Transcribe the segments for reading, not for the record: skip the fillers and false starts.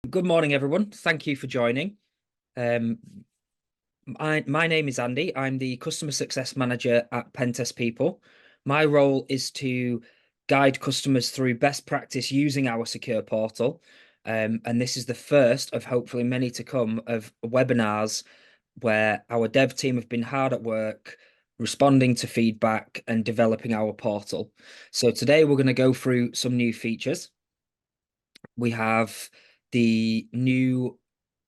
Good morning, everyone. Thank you for joining. Um, my name is Andy. I'm the Customer Success Manager at Pentest People. My role is to guide customers through best practice using our secure portal. And this is the first of hopefully many to come of webinars where our dev team have been hard at work responding to feedback and developing our portal. So today we're going to go through some new features. We have the new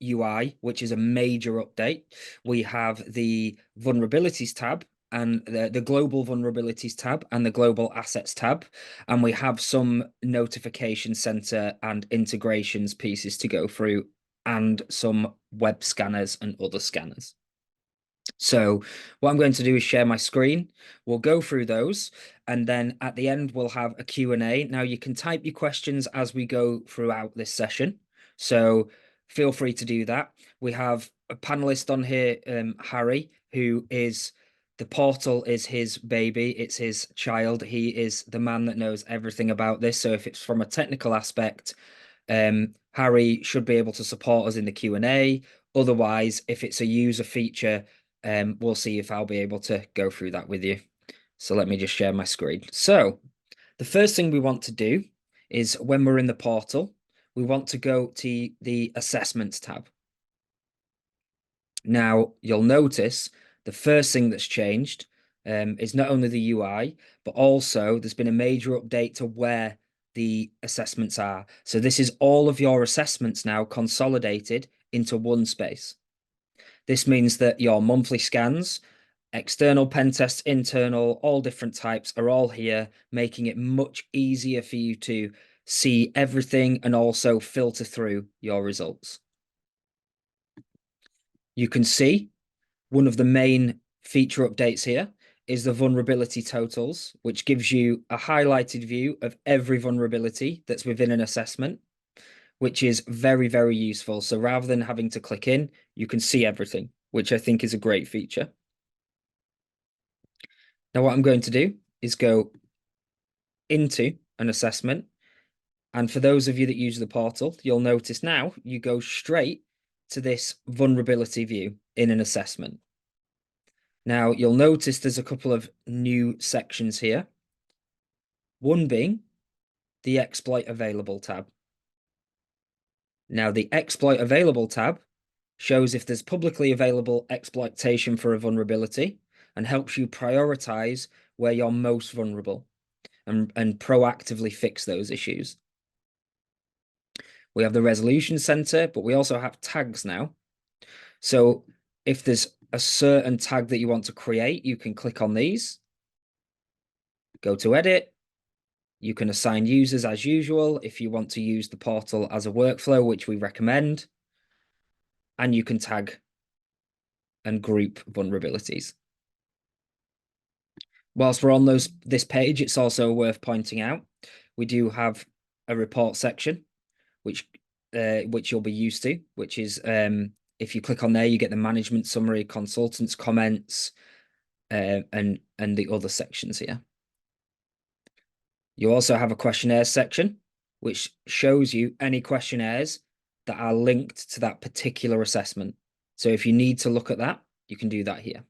UI, which is a major update. We have the vulnerabilities tab and the global vulnerabilities tab and the global assets tab. And we have some notification center and integrations pieces to go through and some web scanners and other scanners. So what I'm going to do is share my screen. We'll go through those, and then at the end, we'll have a Q&A. Now, you can type your questions as we go throughout this session, so feel free to do that. We have a panelist on here, Harry, who is, the portal is his baby. It's his child. He is the man that knows everything about this. So if it's from a technical aspect, Harry should be able to support us in the Q&A. Otherwise, if it's a user feature, we'll see if I'll be able to go through that with you. So let me just share my screen. So the first thing we want to do is when we're in the portal, we want to go to the assessments tab. Now, you'll notice the first thing that's changed is not only the UI, but also there's been a major update to where the assessments are. So this is all of your assessments now consolidated into one space. This means that your monthly scans, external pen tests, internal, all different types are all here, making it much easier for you to see everything and also filter through your results. You can see one of the main feature updates here is the vulnerability totals, which gives you a highlighted view of every vulnerability that's within an assessment, which is very, very useful. So rather than having to click in, you can see everything, which I think is a great feature. Now, what I'm going to do is go into an assessment. And for those of you that use the portal, you'll notice now you go straight to this vulnerability view in an assessment. Now, you'll notice there's a couple of new sections here. One being the exploit available tab. Now, the exploit available tab shows if there's publicly available exploitation for a vulnerability and helps you prioritize where you're most vulnerable and proactively fix those issues. We have the resolution center, but we also have tags now. So if there's a certain tag that you want to create, you can click on these, go to edit. You can assign users as usual if you want to use the portal as a workflow, which we recommend. And you can tag and group vulnerabilities. Whilst we're on this page, it's also worth pointing out, we do have a report section, which you'll be used to, which is if you click on there, you get the management summary, consultants' comments, and the other sections here. You also have a questionnaire section, which shows you any questionnaires that are linked to that particular assessment. So if you need to look at that, you can do that here.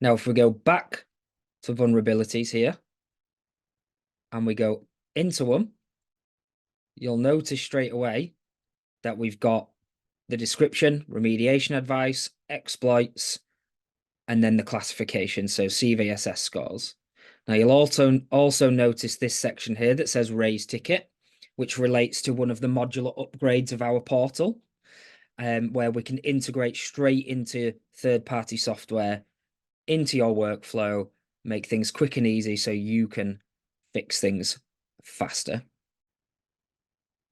Now, if we go back to vulnerabilities here, and we go into them, you'll notice straight away that we've got the description, remediation advice, exploits, and then the classification, so CVSS scores. Now, you'll also notice this section here that says raise ticket, which relates to one of the modular upgrades of our portal, where we can integrate straight into third-party software into your workflow, make things quick and easy so you can fix things faster.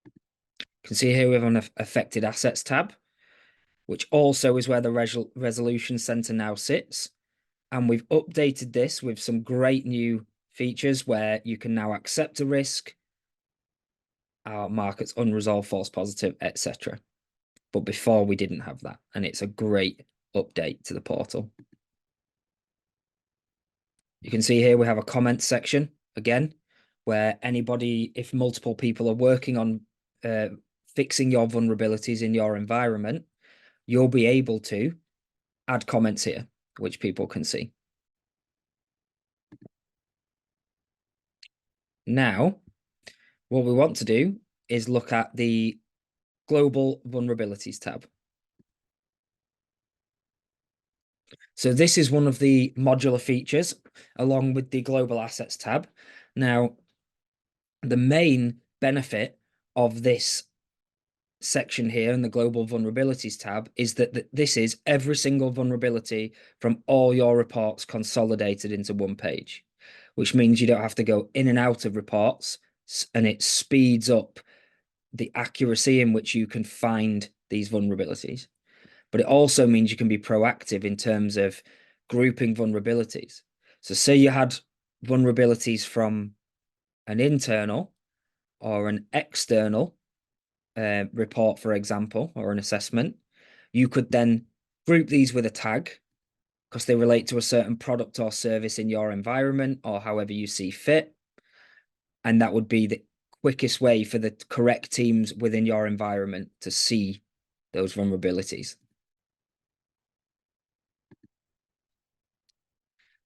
You can see here we have an affected assets tab, which also is where the resolution center now sits. And we've updated this with some great new features where you can now accept a risk, mark as unresolved, false positive, etc. But before we didn't have that, and it's a great update to the portal. You can see here we have a comment section again, where anybody, if multiple people are working on fixing your vulnerabilities in your environment, you'll be able to add comments here, which people can see. Now, what we want to do is look at the Global Vulnerabilities tab. So this is one of the modular features along with the Global Assets tab. Now, the main benefit of this section here in the Global Vulnerabilities tab is that this is every single vulnerability from all your reports consolidated into one page, which means you don't have to go in and out of reports, and it speeds up the accuracy in which you can find these vulnerabilities. But it also means you can be proactive in terms of grouping vulnerabilities. So say you had vulnerabilities from an internal or an external report, for example, or an assessment, you could then group these with a tag because they relate to a certain product or service in your environment or however you see fit. And that would be the quickest way for the correct teams within your environment to see those vulnerabilities.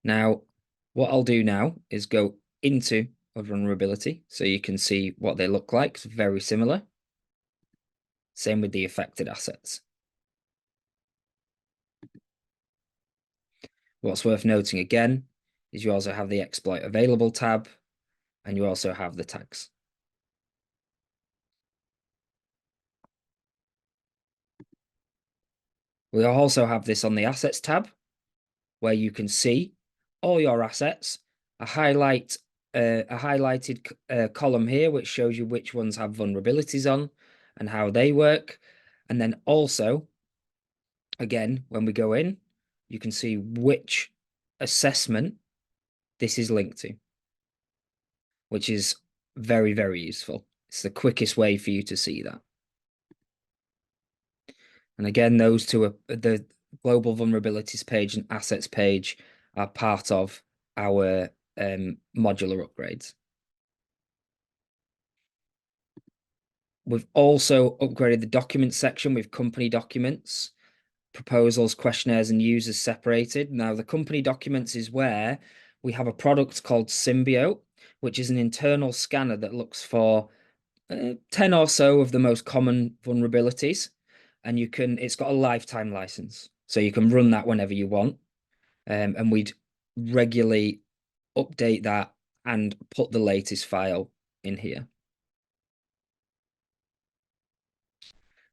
Now, what I'll do now is go into a vulnerability so you can see what they look like. It's very similar. Same with the affected assets. What's worth noting again is you also have the exploit available tab, and you also have the tags. We also have this on the assets tab, where you can see all your assets, a highlighted column here, which shows you which ones have vulnerabilities on and how they work. And then also, again, when we go in, you can see which assessment this is linked to, which is very, very useful. It's the quickest way for you to see that. And again, those two are the global vulnerabilities page and assets page are part of our modular upgrades. We've also upgraded the document section with company documents, proposals, questionnaires, and users separated. Now, the company documents is where we have a product called Symbiote, which is an internal scanner that looks for 10 or so of the most common vulnerabilities. And it's got a lifetime license. So you can run that whenever you want. And we'd regularly update that and put the latest file in here.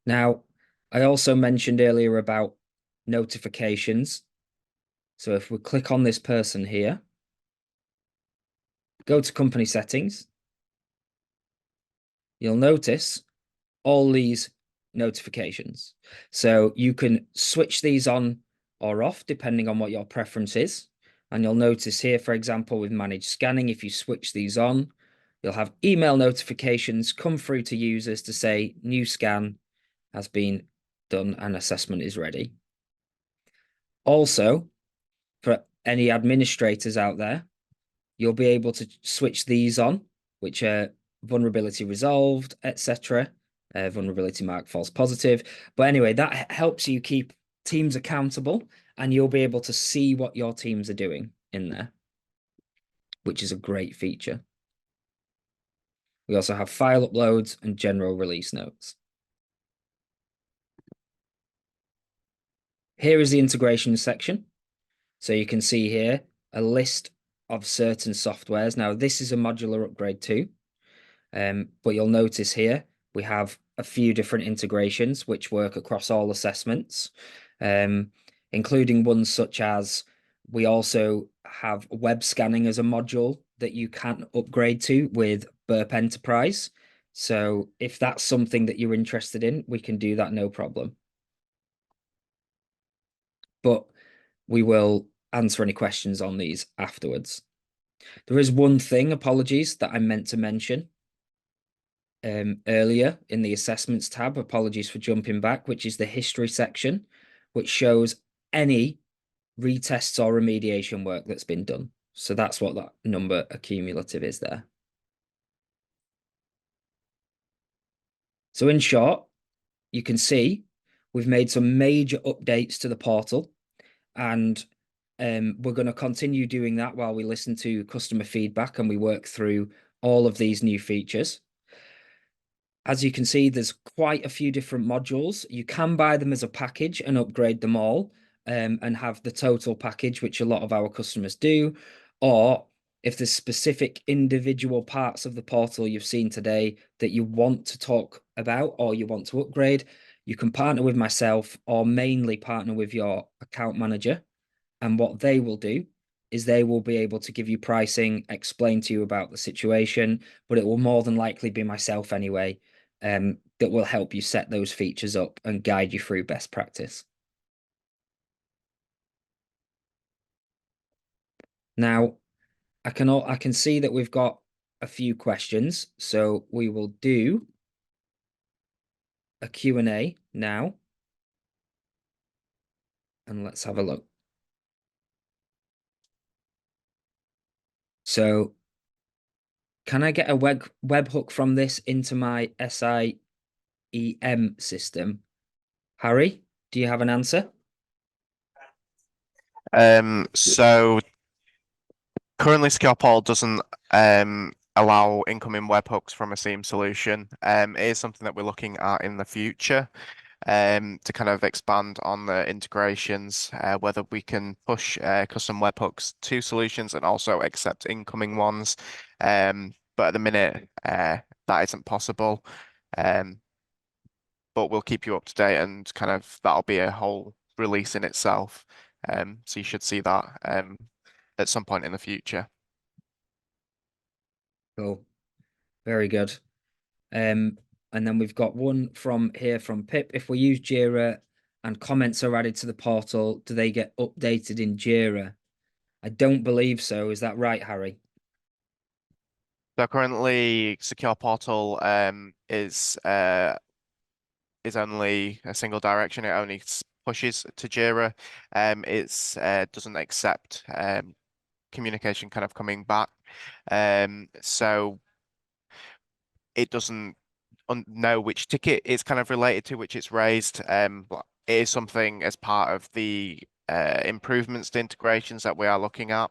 Now, I also mentioned earlier about notifications. So if we click on this person here, go to company settings, you'll notice all these notifications. So you can switch these on or off depending on what your preference is. And you'll notice here, for example, with managed scanning, if you switch these on, you'll have email notifications come through to users to say new scan has been done and assessment is ready. Also, for any administrators out there, you'll be able to switch these on, which are vulnerability resolved, etc. Vulnerability marked false positive. But anyway, that helps you keep teams accountable, and you'll be able to see what your teams are doing in there, which is a great feature. We also have file uploads and general release notes. Here is the integration section. So you can see here a list of certain softwares. Now, this is a modular upgrade too. But you'll notice here we have a few different integrations which work across all assessments, including ones such as we also have web scanning as a module that you can upgrade to with Burp Enterprise. So if that's something that you're interested in, we can do that, no problem. But we will answer any questions on these afterwards. There is one thing, apologies, that I meant to mention earlier in the assessments tab. Apologies for jumping back, which is the history section, which shows any retests or remediation work that's been done. So that's what that number accumulative is there. So in short, you can see we've made some major updates to the portal, and we're going to continue doing that while we listen to customer feedback and we work through all of these new features. As you can see, there's quite a few different modules. You can buy them as a package and upgrade them all, and have the total package, which a lot of our customers do. Or if there's specific individual parts of the portal you've seen today that you want to talk about or you want to upgrade, you can partner with myself or mainly partner with your account manager. And what they will do is they will be able to give you pricing, explain to you about the situation, but it will more than likely be myself anyway, that will help you set those features up and guide you through best practice. Now, I can see that we've got a few questions, so we will do a Q&A now, and let's have a look. So, can I get a webhook from this into my SIEM system? Harry, do you have an answer? So currently SecurePortal doesn't allow incoming webhooks from a SIEM solution. It is something that we're looking at in the future to kind of expand on the integrations, whether we can push custom webhooks to solutions and also accept incoming ones. But at the minute, that isn't possible. Um, but we'll keep you up to date and kind of that'll be a whole release in itself. So you should see that at some point in the future. Cool. Very good. And then we've got one from here from Pip. If we use Jira and comments are added to the portal, do they get updated in Jira? I don't believe so. Is that right, Harry? So currently, Secure Portal is only a single direction. It only pushes to Jira. It's doesn't accept communication kind of coming back. So it doesn't know which ticket it's kind of related to, which it's raised. But it is something as part of the improvements to integrations that we are looking at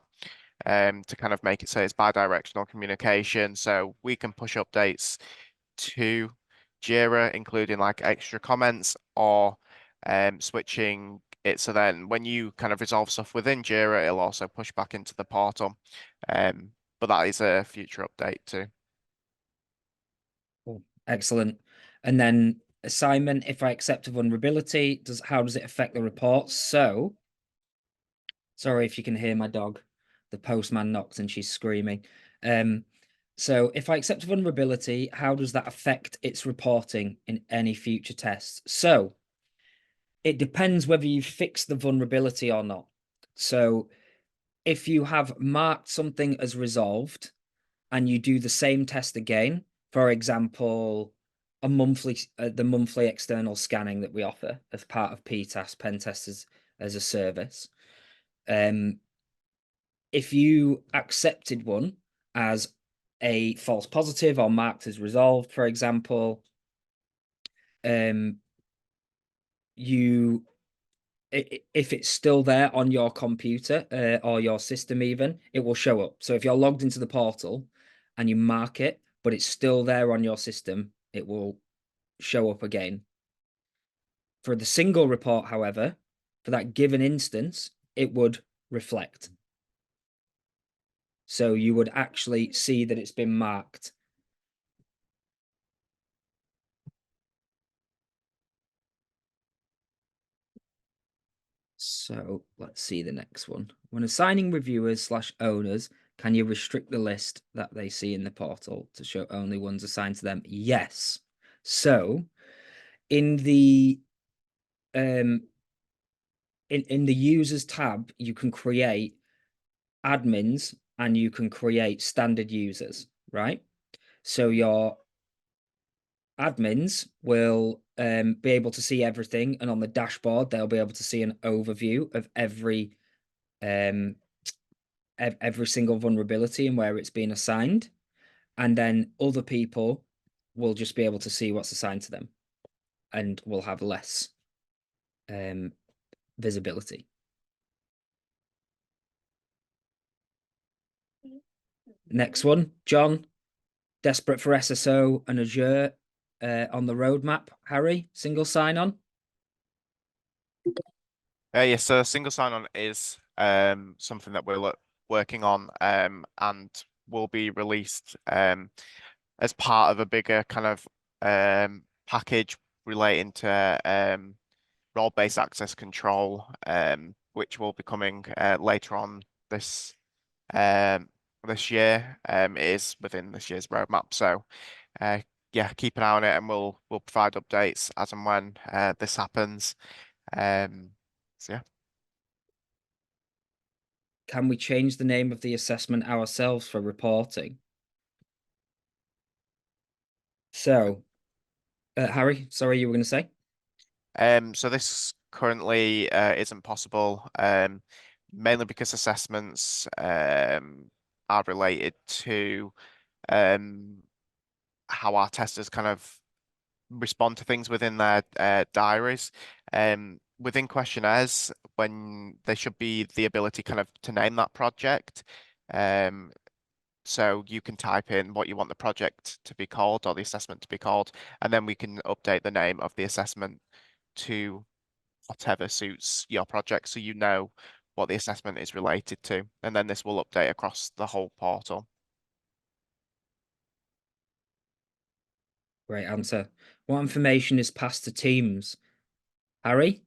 to kind of make it so it's bi-directional communication. So we can push updates to Jira, including like extra comments or switching it. So then when you kind of resolve stuff within Jira, it'll also push back into the portal. But that is a future update too. Cool. Excellent. And then assignment, if I accept a vulnerability, how does it affect the report? So, sorry if you can hear my dog. The postman knocked and she's screaming. So if I accept a vulnerability, how does that affect its reporting in any future tests? So it depends whether you fix the vulnerability or not. So if you have marked something as resolved and you do the same test again, for example, the monthly external scanning that we offer as part of PTAS, Pentest as a service, if you accepted one as a false positive or marked as resolved, for example, you if it's still there on your computer or your system even, it will show up. So if you're logged into the portal and you mark it, but it's still there on your system, it will show up again. For the single report, however, for that given instance, it would reflect. So you would actually see that it's been marked. So let's see the next one. When assigning reviewers/owners, can you restrict the list that they see in the portal to show only ones assigned to them? Yes. So in the in the users tab, you can create admins and you can create standard users, right? So your admins will be able to see everything, and on the dashboard, they'll be able to see an overview of um, every single vulnerability and where it's been assigned. And then other people will just be able to see what's assigned to them and will have less visibility. Next one, John, desperate for SSO and Azure on the roadmap. Harry, single sign-on. Yes, so single sign-on is something that we're working on and will be released as part of a bigger kind of package relating to role-based access control, which will be coming later on this um, this year. It is within this year's roadmap, so uh, yeah, keep an eye on it, and we'll provide updates as and when this happens. So yeah. Can we change the name of the assessment ourselves for reporting? So, Harry, sorry, you were going to say? So this currently isn't possible, mainly because assessments are related to um, how our testers kind of respond to things within their diaries. Within questionnaires, when there should be the ability kind of to name that project. Um, so you can type in what you want the project to be called or the assessment to be called, and then we can update the name of the assessment to whatever suits your project so you know what the assessment is related to. And then this will update across the whole portal. Great answer. What information is passed to teams? Harry?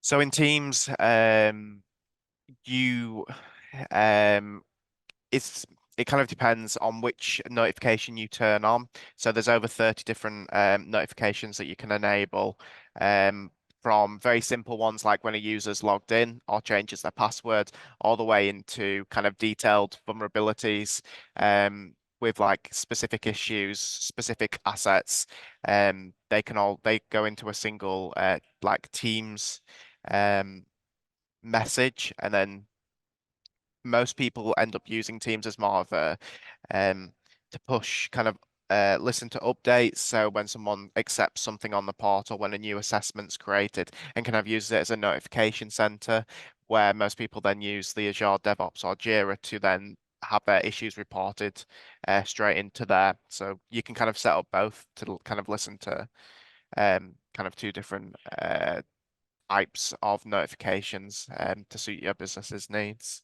So in Teams, you um, it's it kind of depends on which notification you turn on. So there's over 30 different notifications that you can enable, um, from very simple ones like when a user's logged in or changes their password, all the way into kind of detailed vulnerabilities, with like specific issues, specific assets. They go into a single like Teams um, message, and then most people end up using Teams as more of a um, to push kind of listen to updates. So when someone accepts something on the portal, when a new assessment's created, and kind of uses it as a notification center, where most people then use the Azure DevOps or Jira to then have their issues reported straight into there. So you can kind of set up both to kind of listen to kind of two different types of notifications to suit your business's needs.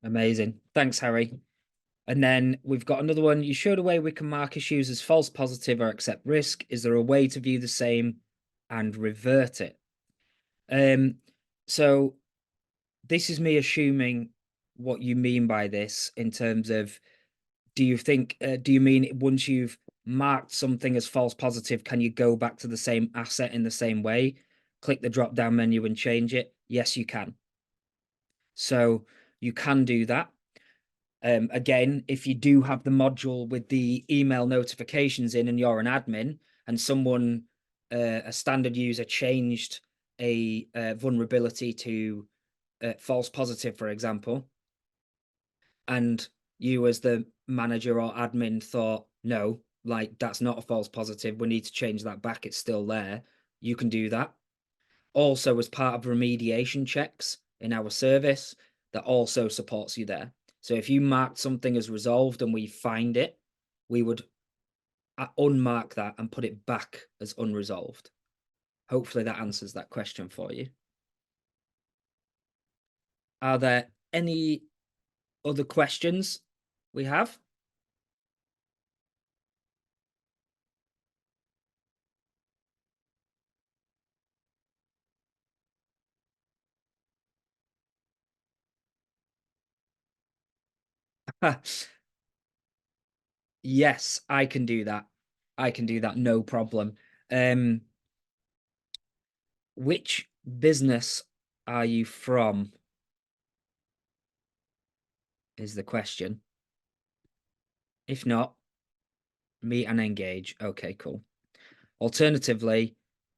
Amazing. Thanks, Harry. And then we've got another one. You showed a way we can mark issues as false positive or accept risk. Is there a way to view the same and revert it? So this is me assuming what you mean by this in terms of do you mean once you've marked something as false positive, can you go back to the same asset in the same way? Click the drop down menu and change it? Yes, you can. So you can do that. Again, if you do have the module with the email notifications in and you're an admin and someone, a standard user changed a vulnerability to false positive, for example, and you as the manager or admin thought, no, like that's not a false positive. We need to change that back. It's still there. You can do that. Also, as part of remediation checks in our service, that also supports you there. So if you marked something as resolved and we find it, we would unmark that and put it back as unresolved. Hopefully that answers that question for you. Are there any other questions we have? Yes, I can do that. I can do that, no problem. Which business are you from? Is the question. If not, meet and engage. Okay, cool. Alternatively,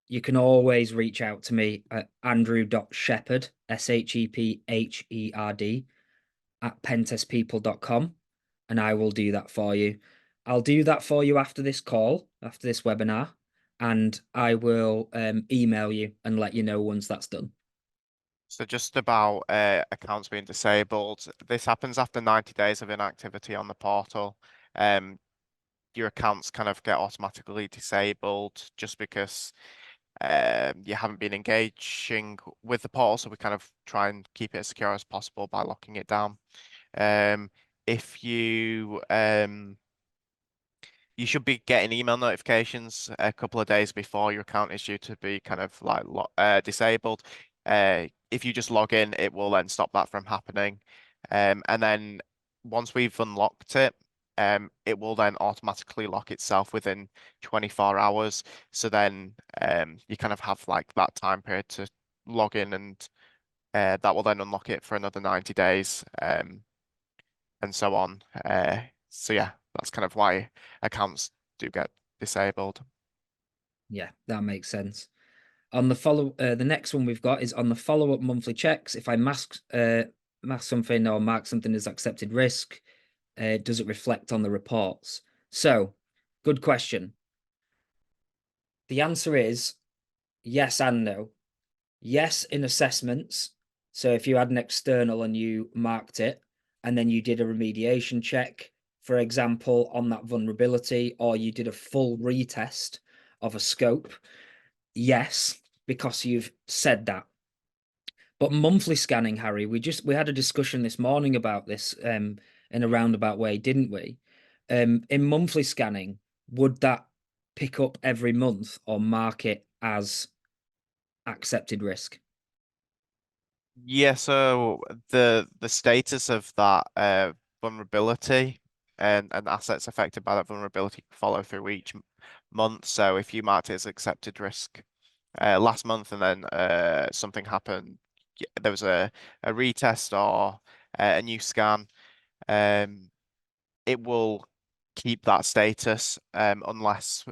you can always reach out to me at andrew.shepherd, SHEPHERD, at pentestpeople.com. and I will do that for you. I'll do that for you after this call, after this webinar, and I will email you and let you know once that's done. So just about accounts being disabled, this happens after 90 days of inactivity on the portal. Your accounts kind of get automatically disabled just because you haven't been engaging with the portal, so we kind of try and keep it as secure as possible by locking it down. If you should be getting email notifications a couple of days before your account is due to be kind of like disabled. If you just log in, it will then stop that from happening. And then once we've unlocked it, it will then automatically lock itself within 24 hours. So then you kind of have like that time period to log in, and that will then unlock it for another 90 days, and so on. So yeah, that's kind of why accounts do get disabled. Yeah, that makes sense. On the next one we've got is on the follow-up monthly checks. If I mask something or mark something as accepted risk, does it reflect on the reports? So, good question. The answer is yes and no. Yes, in assessments. So if you had an external and you marked it, and then you did a remediation check, for example, on that vulnerability, or you did a full retest of a scope, yes, because you've said that. But monthly scanning, Harry, we had a discussion this morning about this in a roundabout way, didn't we? In monthly scanning, would that pick up every month or mark it as accepted risk? Yeah, so the status of that vulnerability and assets affected by that vulnerability follow through each month. So if you marked it as accepted risk last month, and then something happened, there was a retest or a new scan, um, it will keep that status unless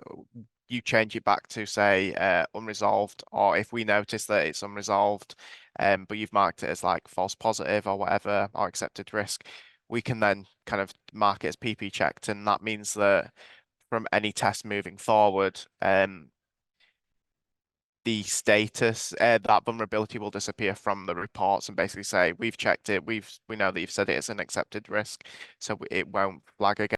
you change it back to say unresolved, or if we notice that it's unresolved, but you've marked it as like false positive or whatever, or accepted risk, we can then kind of mark it as PP checked, and that means that from any test moving forward, the status, that vulnerability will disappear from the reports and basically say we've checked it, we know that you've said it is an accepted risk, so it won't flag again.